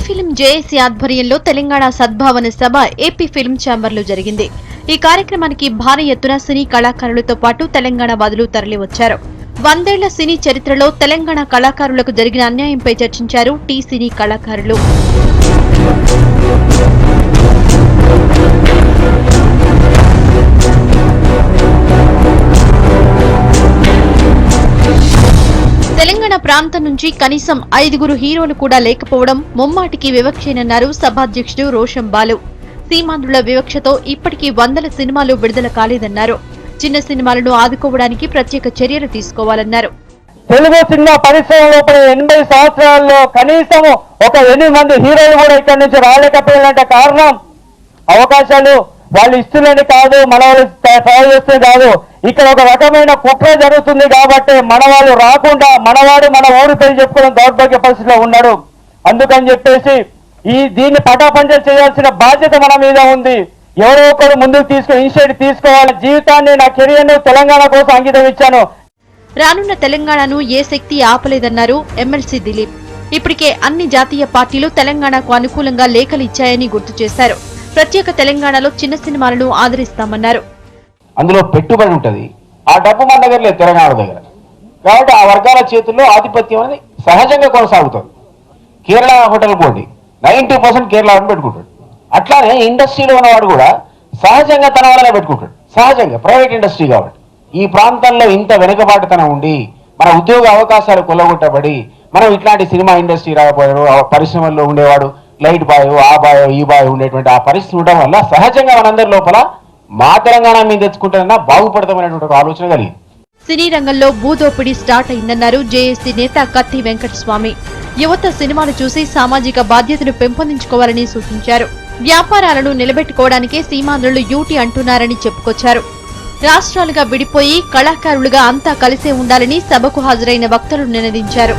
Film JAC ఆధ్వర్యంలో తెలంగాణ సద్భావన సభ AP film ఛాంబర్లో జరిగింది. ఈ కార్యక్రమానికి భారీ ఎత్తున సినీ కళాకారులతో పాటు తెలంగాణ వాదులు తరలివచ్చారు. 100 ఏళ్ల సినీ చరిత్రలో తెలంగాణ కళాకారులకు జరిగిన అన్యాయంపై చర్చించారు టీ సినీ కళాకారులు. తెలంగాణ ప్రాంతం నుంచి కనీసం 5 హీరోలు కూడా లేకపోవడం ముమ్మాటికి వివక్షేనన్నారు సభాధ్యక్షుడు రోషం బాలు. సీమాంధ్రుల వివక్షతో ఇప్పటికీ 100 సినిమాలు విడుదల కాలేదన్నారు. చిన్న సినిమాలను ఆదుకోవడానికి ప్రత్యేక చర్యలు తీసుకోవాలన్నారు. తెలుగు సినిమా పరిశ్రమ లోపల 80 సంవత్సరాల్లో కనీసం ఒక 8 మంది హీరోలు కూడా ఇక్కడి నుంచి రాలేకపోయినంటే కారణం అవకాశాలు వాళ్ళు ఇస్తున్నది కాదు, మన వాళ్ళు ట్రై చేస్తుంది కాదు. ఇక్కడ ఒక రకమైన కుట్ర జరుగుతుంది కాబట్టి మన వాళ్ళు రాకుండా మనవాడు మన ఊరి పేరు చెప్పుకోవడం దౌర్భాగ్య పరిస్థితిలో ఉన్నాడు. అందుకని చెప్పేసి దీన్ని పటాపంచలు చేయాల్సిన బాధ్యత మన మీద ఉంది. ఎవరో ఒకరు ముందుకు తీసుకుని ఇనిషియేటివ్ తీసుకోవాలి. జీవితాన్ని, నా కెరియర్ను తెలంగాణ కోసం అంకితం ఇచ్చాను. రానున్న తెలంగాణను ఏ శక్తి ఆపలేదన్నారు ఎమ్మెల్సీ దిలీప్. ఇప్పటికే అన్ని జాతీయ పార్టీలు తెలంగాణకు అనుకూలంగా లేఖలు ఇచ్చాయని గుర్తు చేశారు. ప్రత్యేక తెలంగాణలో చిన్న సినిమాలను ఆదరిస్తామన్నారు. అందులో పెట్టుబడి ఉంటుంది, ఆ డబ్బు మన దగ్గర లేదు తెలంగాణ దగ్గర. కాబట్టి ఆ వర్గాల చేతుల్లో ఆధిపత్యం అనేది సహజంగా కొనసాగుతుంది. కేరళ హోటల్ పోటీ 90% కేరళ పెట్టుకుంటాడు. అట్లానే ఇండస్ట్రీలో ఉన్నవాడు కూడా సహజంగా తన వల్లనే పెట్టుకుంటాడు. సహజంగా ప్రైవేట్ ఇండస్ట్రీ కాబట్టి ఈ ప్రాంతంలో ఇంత వెనుకబాటుతనం ఉండి మన ఉద్యోగ అవకాశాలు కొల్లగొట్టబడి మనం ఇట్లాంటి సినిమా ఇండస్ట్రీ రాకపోయాడు, పరిశ్రమల్లో ఉండేవాడు లైట్ బాయ్, ఆ బాయ్, ఈ బాయ్ ఉండేటువంటి ఆ పరిస్థితి ఉండడం వల్ల సహజంగా మనందరి లోపల మా తెలంగాణ మీద తెచ్చుకుంటానన్నా బాగుపడతామనేటువంటి ఆలోచన కలిగింది. సినీ రంగంలో భూదోపిడీ స్టార్ట్ అయిందన్నారు జేఏసీ నేత కత్తి వెంకటస్వామి. యువత సినిమాలు చూసి సామాజిక బాధ్యతను పెంపొందించుకోవాలని సూచించారు. వ్యాపారాలను నిలబెట్టుకోవడానికే సీమాంధ్రులు యూటీ అంటున్నారని చెప్పుకొచ్చారు. రాష్ట్రాలుగా విడిపోయి కళాకారులుగా అంతా కలిసే ఉండాలని సభకు హాజరైన వక్తలు నినదించారు.